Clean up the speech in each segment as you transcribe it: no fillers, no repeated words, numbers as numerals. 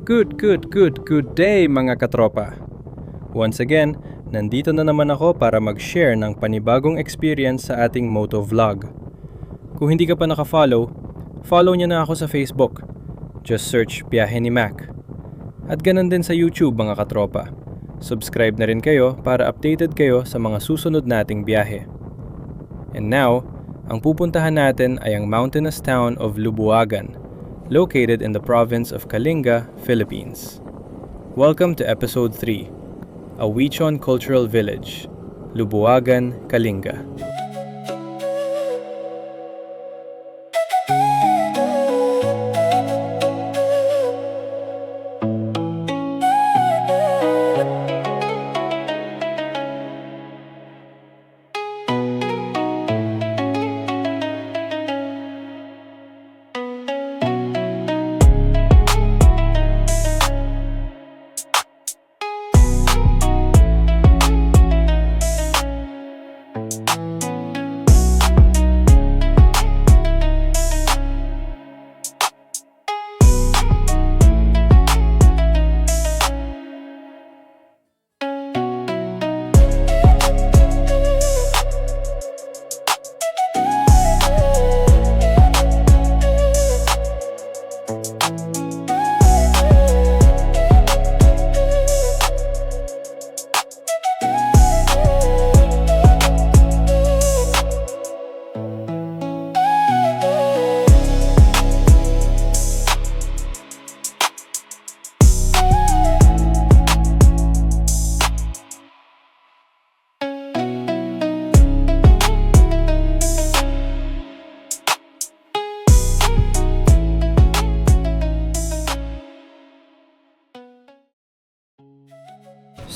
Good day mga katropa. Once again, nandito na naman ako para mag-share ng panibagong experience sa ating motovlog. Kung hindi ka pa naka-follow, follow niyo na ako sa Facebook. Just search Biyahe ni Mac. At ganun din sa YouTube mga katropa. Subscribe na rin kayo para updated kayo sa mga susunod nating biyahe. And now, ang pupuntahan natin ay ang mountainous town of Lubuagan, located in the province of Kalinga, Philippines. Welcome to episode 3, a Wichon Cultural Village, Lubuagan, Kalinga.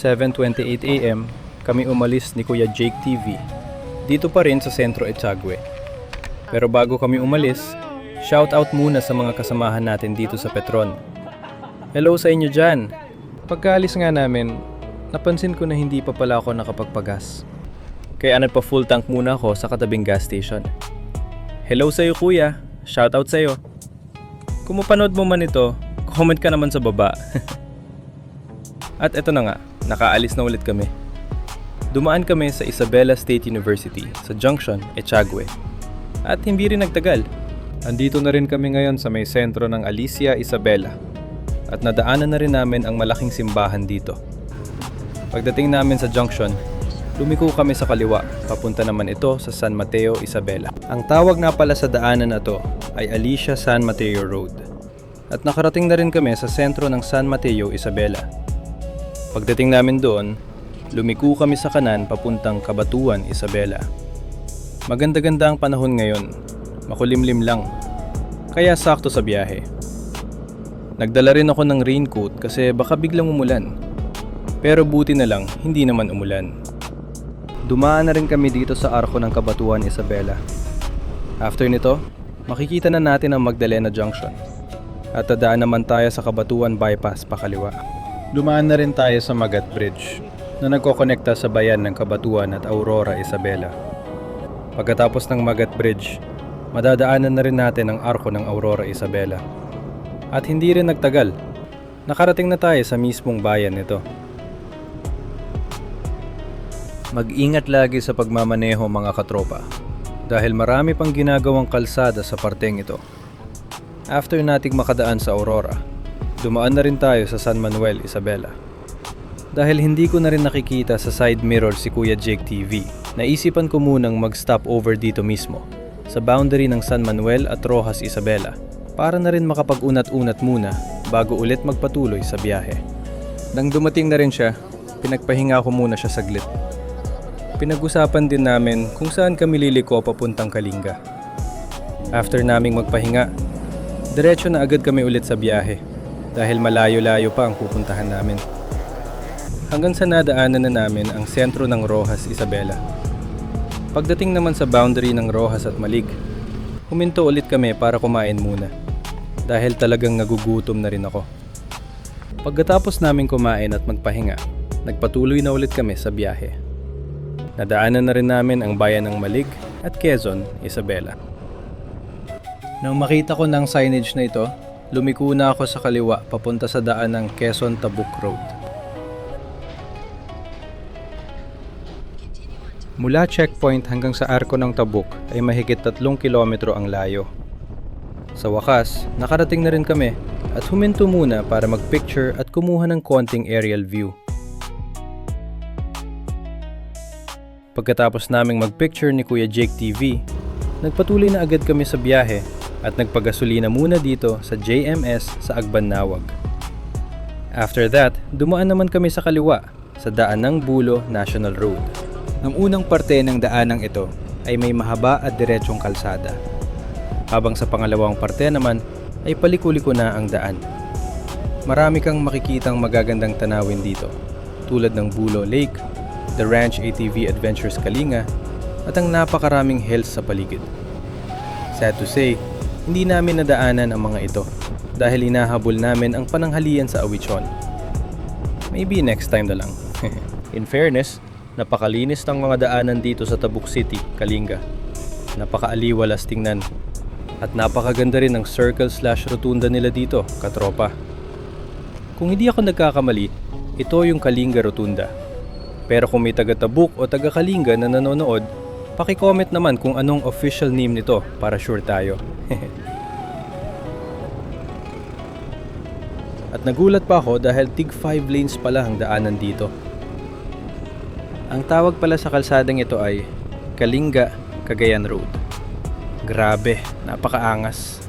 "7:28 AM, kami umalis ni Kuya Jake TV. Dito pa rin sa sentro Etiagüe. Pero bago kami umalis, shout out muna sa mga kasamahan natin dito sa Petron. Hello sa inyo dyan! Pagkaalis nga namin, napansin ko na hindi pa pala ako nakapagpagas. Kaya nagpa full tank muna ako sa katabing gas station. Hello sa iyo kuya! Shout out sa iyo! Kung mapanood mo man ito, comment ka naman sa baba. At eto na nga, nakaalis na ulit kami. Dumaan kami sa Isabela State University sa Junction, Etiagüe. At hindi rin nagtagal. Andito na rin kami ngayon sa may sentro ng Alicia, Isabela. At nadaanan na rin namin ang malaking simbahan dito. Pagdating namin sa Junction, lumiko kami sa kaliwa. Papunta naman ito sa San Mateo, Isabela. Ang tawag nga pala sa daanan na to ay Alicia San Mateo Road. At nakarating na rin kami sa sentro ng San Mateo, Isabela. Pagdating namin doon, lumiko kami sa kanan papuntang Cabatuan, Isabela. Maganda-ganda ang panahon ngayon, makulimlim lang, kaya sakto sa biyahe. Nagdala rin ako ng raincoat kasi baka biglang umulan. Pero buti na lang, hindi naman umulan. Dumaan na rin kami dito sa arko ng Cabatuan, Isabela. After nito, makikita na natin ang Magdalena Junction. At dadaan naman tayo sa Cabatuan Bypass pakaliwa. Dumaan na rin tayo sa Magat Bridge na nagkokonekta sa bayan ng Cabatuan at Aurora, Isabela. Pagkatapos ng Magat Bridge, madadaanan na rin natin ang arko ng Aurora, Isabela. At hindi rin nagtagal, nakarating na tayo sa mismong bayan nito. Mag-ingat lagi sa pagmamaneho mga katropa, dahil marami pang ginagawang kalsada sa parteng ito. After nating makadaan sa Aurora, dumaan na rin tayo sa San Manuel, Isabela. Dahil hindi ko na rin nakikita sa side mirror si Kuya Jake TV, naisipan ko munang mag-stop over dito mismo, sa boundary ng San Manuel at Roxas, Isabela, para na rin makapag-unat-unat muna bago ulit magpatuloy sa biyahe. Nang dumating na rin siya, pinagpahinga ko muna siya saglit. Pinag-usapan din namin kung saan kami liliko papuntang Kalinga. After naming magpahinga, diretso na agad kami ulit sa biyahe. Dahil malayo-layo pa ang pupuntahan namin. Hanggang sa nadaanan na namin ang sentro ng Roxas, Isabela. Pagdating naman sa boundary ng Roxas at Malig, huminto ulit kami para kumain muna. Dahil talagang nagugutom na rin ako. Pagkatapos namin kumain at magpahinga, nagpatuloy na ulit kami sa biyahe. Nadaanan na rin namin ang bayan ng Malig at Quezon, Isabela. Nang makita ko ng signage na ito, lumiko na ako sa kaliwa papunta sa daan ng Quezon Tabuk Road. Mula checkpoint hanggang sa arko ng Tabuk ay mahigit 3 kilometro ang layo. Sa wakas, nakarating na rin kami at huminto muna para magpicture at kumuha ng konting aerial view. Pagkatapos naming magpicture ni Kuya Jake TV, nagpatuloy na agad kami sa biyahe at nagpagasolina muna dito sa JMS sa Agbanawag. After that, dumaan naman kami sa kaliwa sa daan ng Bulo National Road. Ang unang parte ng daanang ito ay may mahaba at diretsong kalsada. Habang sa pangalawang parte naman ay paliko-liko na ang daan. Marami kang makikitang magagandang tanawin dito, tulad ng Bulo Lake, The Ranch ATV Adventures Kalinga, at ang napakaraming hills sa paligid. Sad to say, hindi namin nadaanan ang mga ito dahil hinahabol namin ang pananghalian sa Awichon. Maybe next time na lang. In fairness, napakalinis ng mga daanan dito sa Tabuk City, Kalinga. Napakaaliwalas tingnan. At napakaganda rin ng circle/rotunda nila dito, katropa. Kung hindi ako nagkakamali, ito yung Kalinga Rotunda. Pero kung may taga-Tabuk o taga-Kalinga na nanonood, paki-comment naman kung anong official name nito para sure tayo. At nagulat pa ako dahil tig 5 lanes pala ang daanan dito. Ang tawag pala sa kalsadang ito ay Kalinga Cagayan Road. Grabe, napakaangas.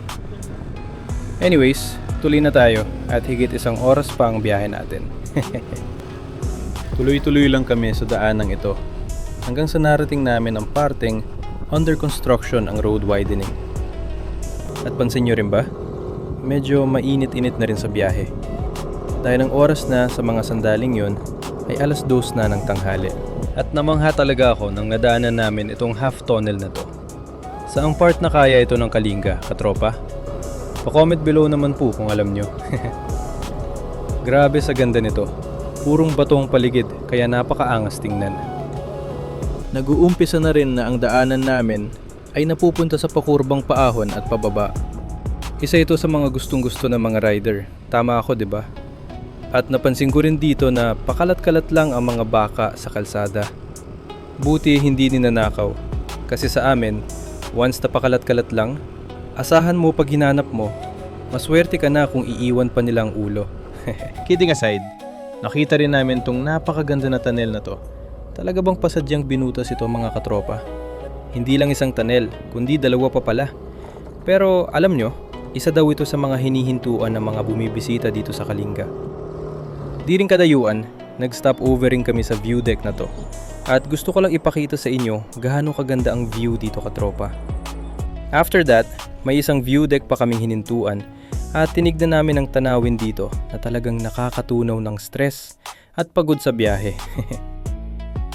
Anyways, tuloy na tayo at higit 1 oras pa ang biyahe natin. Tuloy-tuloy lang kami sa daanang ito hanggang sa narating namin ang parteng under construction ang road widening. At pansin nyo rin ba? Medyo mainit-init na rin sa biyahe. Dahil ang oras na sa mga sandaling yon ay 2:00 na ng tanghali. At namangha talaga ako nang nadaanan namin itong half tunnel na to. Saang part na kaya ito ng Kalinga, katropa? Pa-comment below naman po kung alam nyo. Grabe sa ganda nito. Purong batong paligid kaya napakaangas tingnan. Nag-uumpisa na rin na ang daanan namin ay napupunta sa pakurbang paahon at pababa. Isa ito sa mga gustong-gusto ng mga rider. Tama ako, 'di ba? At napansin ko rin dito na pakalat-kalat lang ang mga baka sa kalsada. Buti hindi ninanakaw. Kasi sa amin, once na pakalat-kalat lang, asahan mo pag hinanap mo, maswerte ka na kung iiwan pa nilang ulo. Kidding aside, nakita rin namin tong napakaganda na tunnel na to. Talaga bang pasadyang binutas ito mga katropa? Hindi lang isang tunnel, kundi 2 pa pala. Pero alam nyo, isa daw ito sa mga hinihintuan ng mga bumibisita dito sa Kalinga. Di rin kadayuan, nag-stop over rin kami sa view deck na to. At gusto ko lang ipakita sa inyo gaano kaganda ang view dito katropa. After that, may isang view deck pa kaming hinintuan at tinignan namin ang tanawin dito na talagang nakakatunaw ng stress at pagod sa biyahe.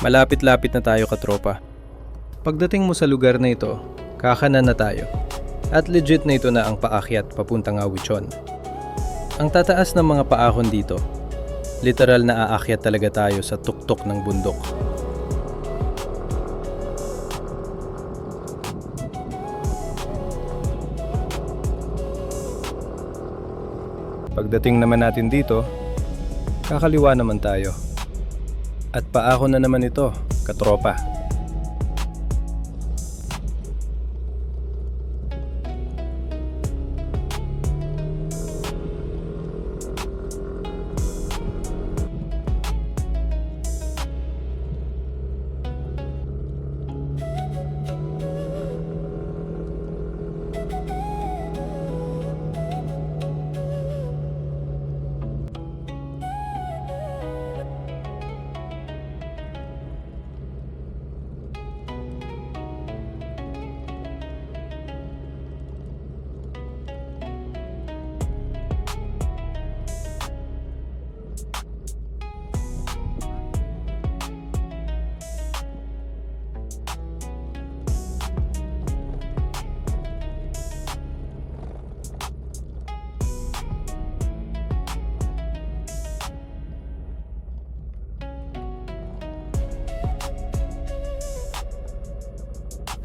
Malapit-lapit na tayo katropa. Pagdating mo sa lugar na ito, kakanan na tayo. At legit na ito na ang paakyat papuntang Awichon. Ang tataas ng mga paahon dito, literal na aakyat talaga tayo sa tuktok ng bundok. Pagdating naman natin dito, kakaliwa naman tayo. At paahon na naman ito, katropa.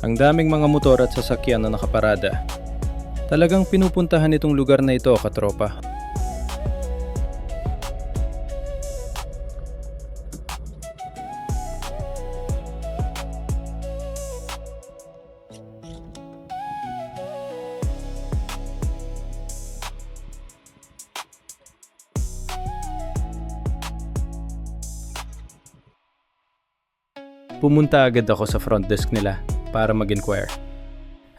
Ang daming mga motor at sasakyan na nakaparada. Talagang pinupuntahan itong lugar na ito, katropa. Pumunta agad ako sa front desk nila para mag-inquire.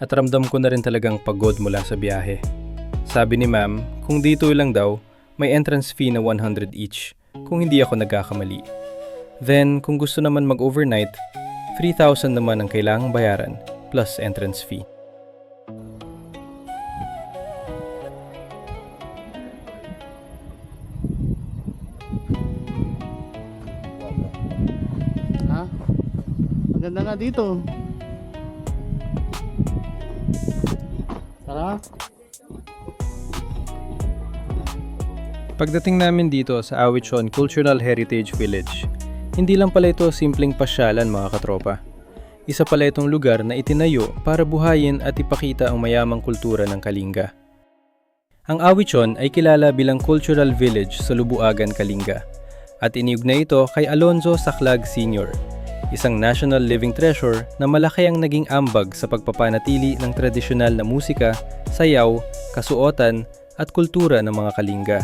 At ramdam ko na rin talagang pagod mula sa biyahe. Sabi ni ma'am, kung dito lang daw, may entrance fee na 100 each kung hindi ako nagkakamali. Then, kung gusto naman mag-overnight, 3,000 naman ang kailangang bayaran plus entrance fee. Ha? Maganda nga dito. Tara. Pagdating namin dito sa Awichon Cultural Heritage Village, hindi lang pala ito simpleng pasyalan mga katropa. Isa pala itong lugar na itinayo para buhayin at ipakita ang mayamang kultura ng Kalinga. Ang Awichon ay kilala bilang Cultural Village sa Lubuagan, Kalinga at iniugnay ito kay Alonzo Saclag Sr., isang national living treasure na malaki ang naging ambag sa pagpapanatili ng tradisyonal na musika, sayaw, kasuotan at kultura ng mga Kalinga.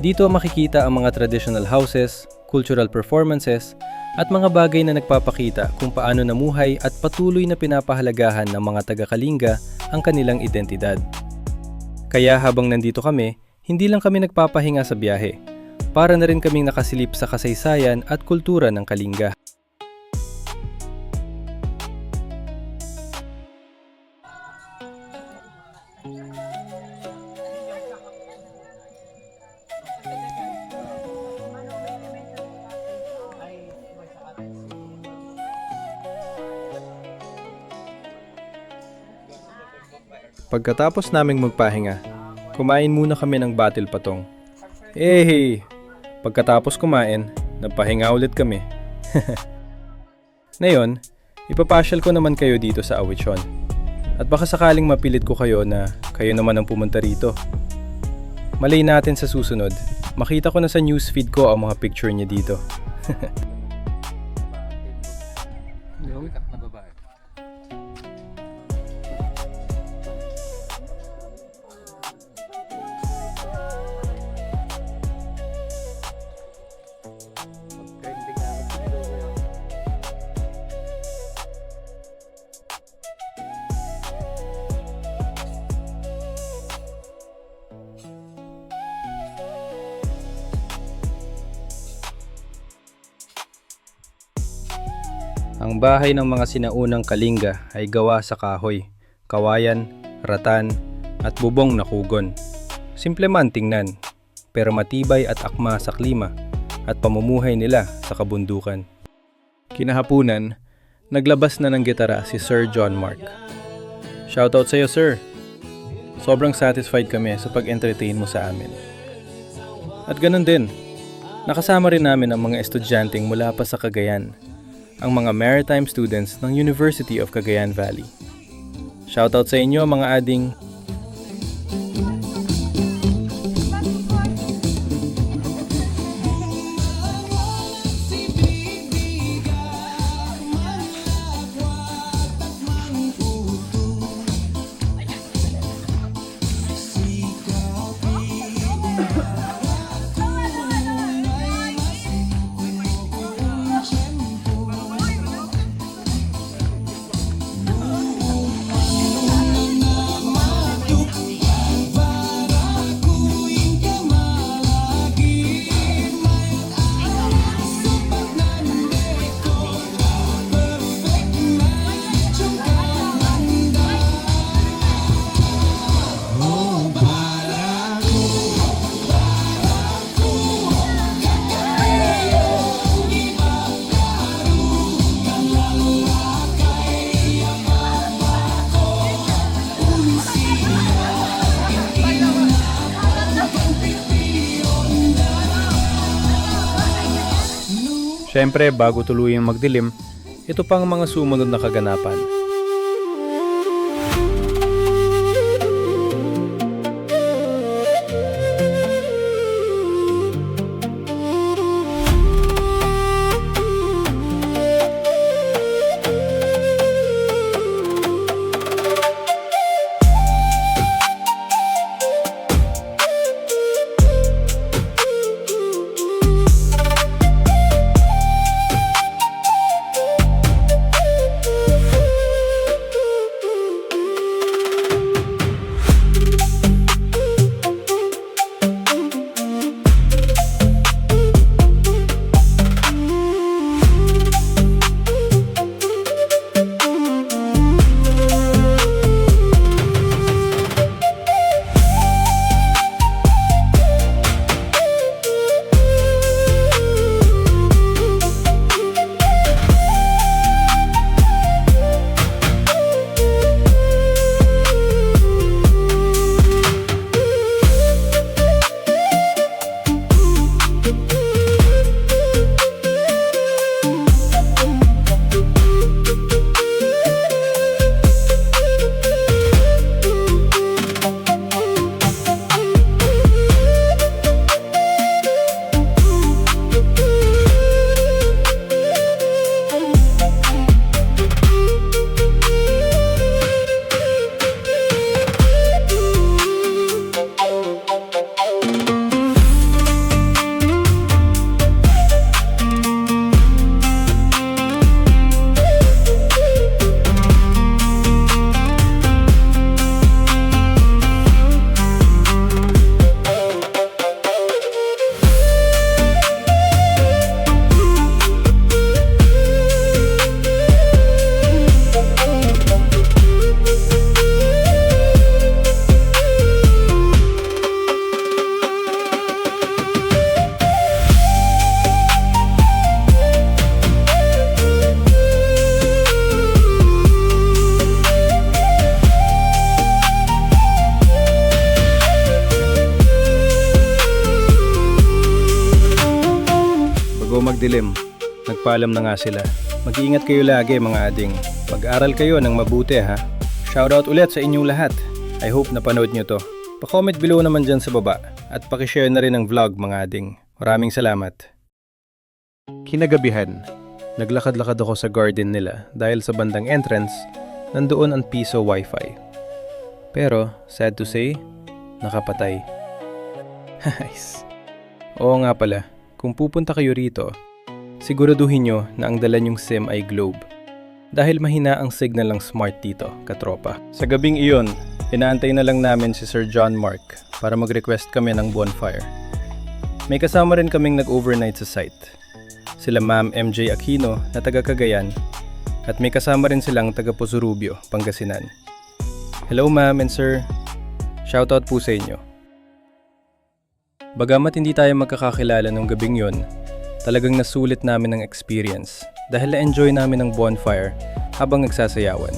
Dito makikita ang mga traditional houses, cultural performances, at mga bagay na nagpapakita kung paano namuhay at patuloy na pinapahalagahan ng mga taga-Kalinga ang kanilang identidad. Kaya habang nandito kami, hindi lang kami nagpapahinga sa biyahe, para na rin kaming nakasilip sa kasaysayan at kultura ng Kalinga. Pagkatapos naming magpahinga, kumain muna kami ng batil patong. Pagkatapos kumain, nagpahinga ulit kami. Ngayon, ipapasyal ko naman kayo dito sa Awichon. At baka sakaling mapilit ko kayo na kayo naman ang pumunta rito. Malay natin sa susunod, makita ko na sa newsfeed ko ang mga picture niya dito. Ang bahay ng mga sinaunang Kalinga ay gawa sa kahoy, kawayan, ratan, at bubong na kugon. Simple man tingnan, pero matibay at akma sa klima at pamumuhay nila sa kabundukan. Kinahapunan, naglabas na ng gitara si Sir John Mark. Shoutout sa iyo, sir! Sobrang satisfied kami sa pag-entertain mo sa amin. At ganun din, nakasama rin namin ang mga estudyanteng mula pa sa Cagayan, ang mga maritime students ng University of Cagayan Valley. Shoutout sa inyo mga ading. Siyempre, bago tuluyang magdilim, ito pang mga sumunod na kaganapan. magdilim. Nagpaalam na nga sila. Mag-iingat kayo lagi mga ading. Mag-aral kayo ng mabuti ha. Shoutout ulit sa inyong lahat. I hope napanood nyo to. Pa-comment below naman dyan sa baba. At pakishare na rin ang vlog mga ading. Maraming salamat. Kinagabihan, naglakad-lakad ako sa garden nila dahil sa bandang entrance, nandoon ang piso wifi. Pero, sad to say, nakapatay. Nice. Oo nga pala, kung pupunta kayo rito, siguraduhin nyo na ang dala nyong SIM ay Globe. Dahil mahina ang signal ng smart dito, katropa. Sa gabing iyon, inaantay na lang namin si Sir John Mark para mag-request kami ng bonfire. May kasama rin kaming nag-overnight sa site. Sila Ma'am MJ Aquino na taga Cagayan at may kasama rin silang taga Posurubio, Pangasinan. Hello ma'am and sir. Shoutout po sa inyo. Bagamat hindi tayo magkakakilala nung gabing yon, talagang nasulit namin ang experience dahil na-enjoy namin ang bonfire habang nagsasayawan.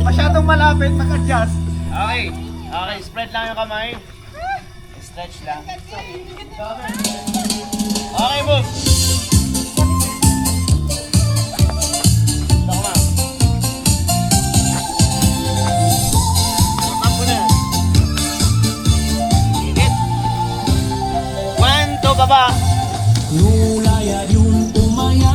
Masyadong malapit, mag-adjust. Okay, okay, spread lang yung kamay. Stretch lang. Okay, move. Ito ka, Tampo na. Init. 1, 2, baba. Nulaya yung umaya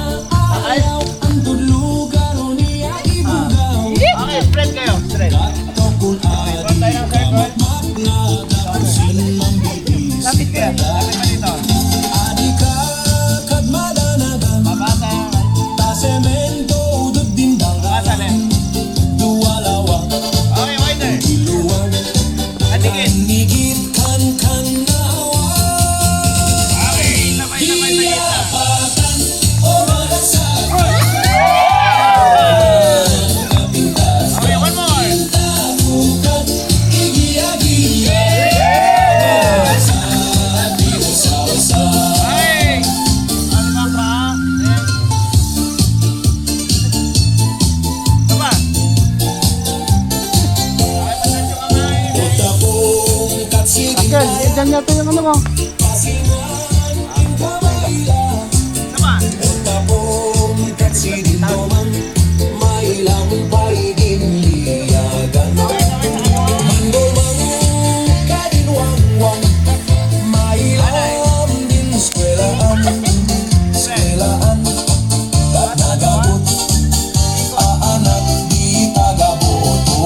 ayaw ang tulugan o niya ibugaw. Okay, spread kayo, spread. Tokol Front tayo ng circle. magnagamsin mambibis. Lapit ka, lapit ka dito. Adika kadmadanagan Mabasa. tasemento udod Mabasa na. dindangan duwalawa Okay, wider. iluwang Andigit. kanigit kan-kanawa Okay, sabay sa gitna. Yapatan o magasag Okay, one more. tabukan igiyagi sabi usaw-usa Okay. Ano ba pa? Ito ba? Okay, pasan yung kamay. Utapong katsigi Uncle, dyan yata yung ano mo. pasingan inkamayla Ito ba? Utapong katsigi naman mailang paiginiyagan Mandumang kadinwangwang mailang din skwelaan at nagabot aanat di tagaboto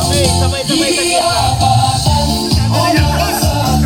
Okay, sabay-sabay sa gitna. Yapatan o magasag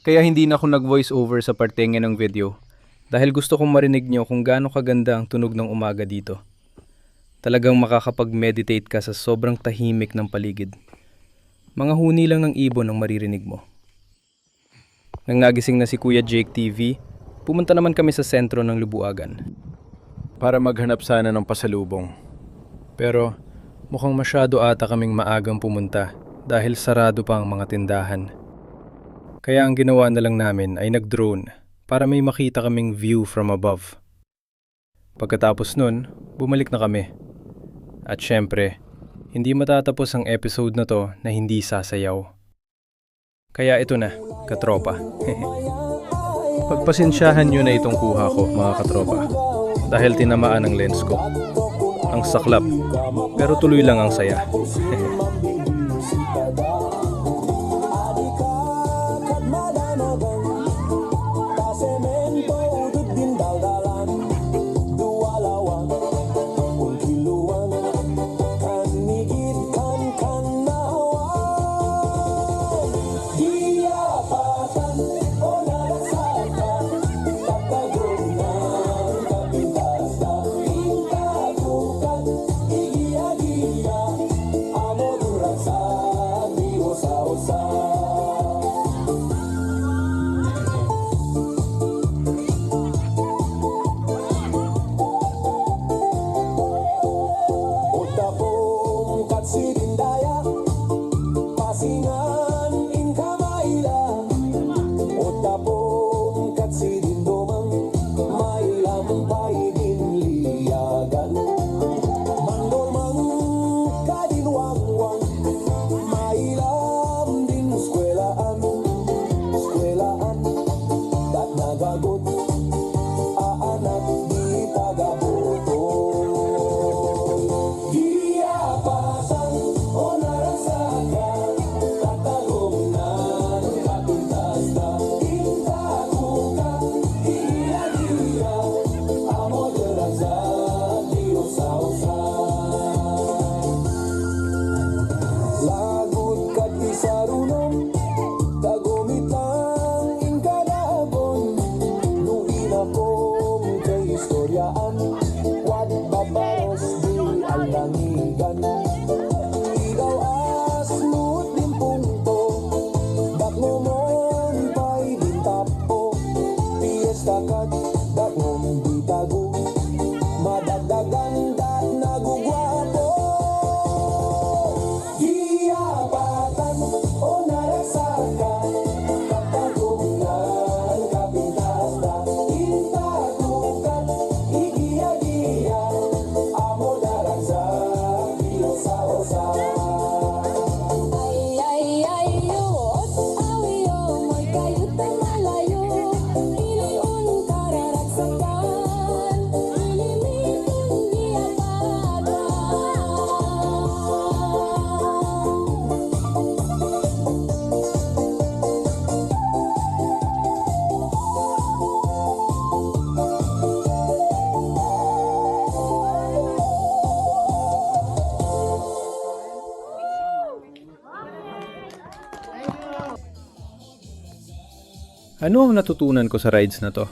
Kaya hindi na ako nag-voice over sa partenge ng video dahil gusto kong marinig nyo kung gaano kaganda ang tunog ng umaga dito. Talagang makakapag-meditate ka sa sobrang tahimik ng paligid. Mga huni lang ng ibon ang maririnig mo. Nang nagising na si Kuya Jake TV, pumunta naman kami sa sentro ng Lubuagan para maghanap sana ng pasalubong. Pero mukhang masyado ata kaming maagang pumunta dahil sarado pa ang mga tindahan. Kaya ang ginawa na lang namin ay nag-drone para may makita kaming view from above. Pagkatapos nun, bumalik na kami. At syempre, hindi matatapos ang episode na to na hindi sasayaw. Kaya ito na, katropa. Pagpasensyahan nyo na itong kuha ko, mga katropa. Dahil tinamaan ang lens ko. Ang saklap, pero tuloy lang ang saya. Ano ang natutunan ko sa rides na to?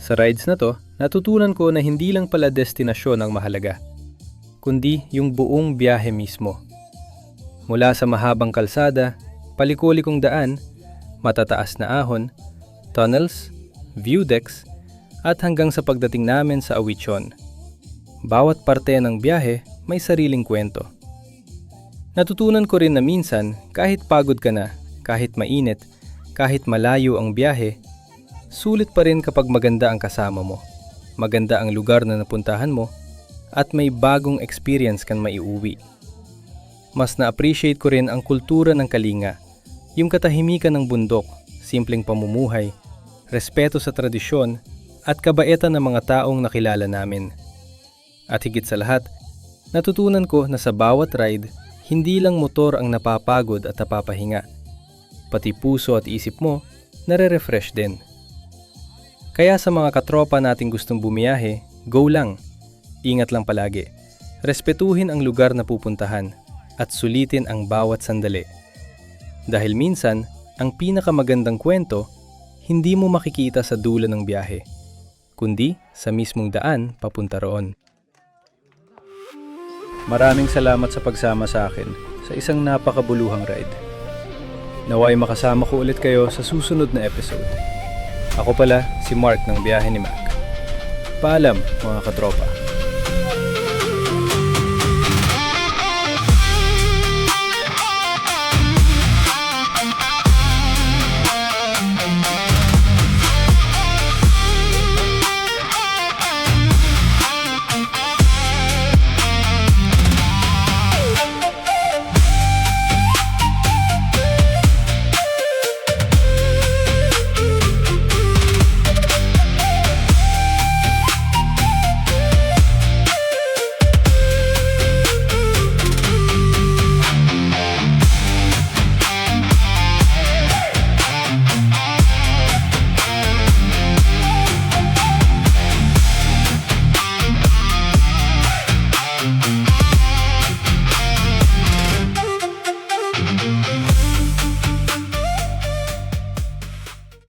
Sa rides na to, natutunan ko na hindi lang pala destinasyon ang mahalaga, kundi yung buong biyahe mismo. Mula sa mahabang kalsada, palikulikong daan, matataas na ahon, tunnels, view decks, at hanggang sa pagdating namin sa Awichon. Bawat parte ng biyahe may sariling kwento. Natutunan ko rin na minsan, kahit pagod ka na, kahit mainit, kahit malayo ang biyahe, sulit pa rin kapag maganda ang kasama mo, maganda ang lugar na napuntahan mo, at may bagong experience kang maiuwi. Mas na-appreciate ko rin ang kultura ng Kalinga, yung katahimikan ng bundok, simpleng pamumuhay, respeto sa tradisyon, at kabaitan ng mga taong nakilala namin. At higit sa lahat, natutunan ko na sa bawat ride, hindi lang motor ang napapagod at napapahinga. Pati puso at isip mo, nare-refresh din. Kaya sa mga katropa nating gustong bumiyahe, go lang. Ingat lang palagi. Respetuhin ang lugar na pupuntahan at sulitin ang bawat sandali. Dahil minsan, ang pinakamagandang kwento, hindi mo makikita sa dulo ng biyahe, kundi sa mismong daan papunta roon. Maraming salamat sa pagsama sa akin sa isang napakabuluhang ride. Naway makasama ko ulit kayo sa susunod na episode. Ako pala si Mark ng Biyahe ni Mac. Paalam mga katropa.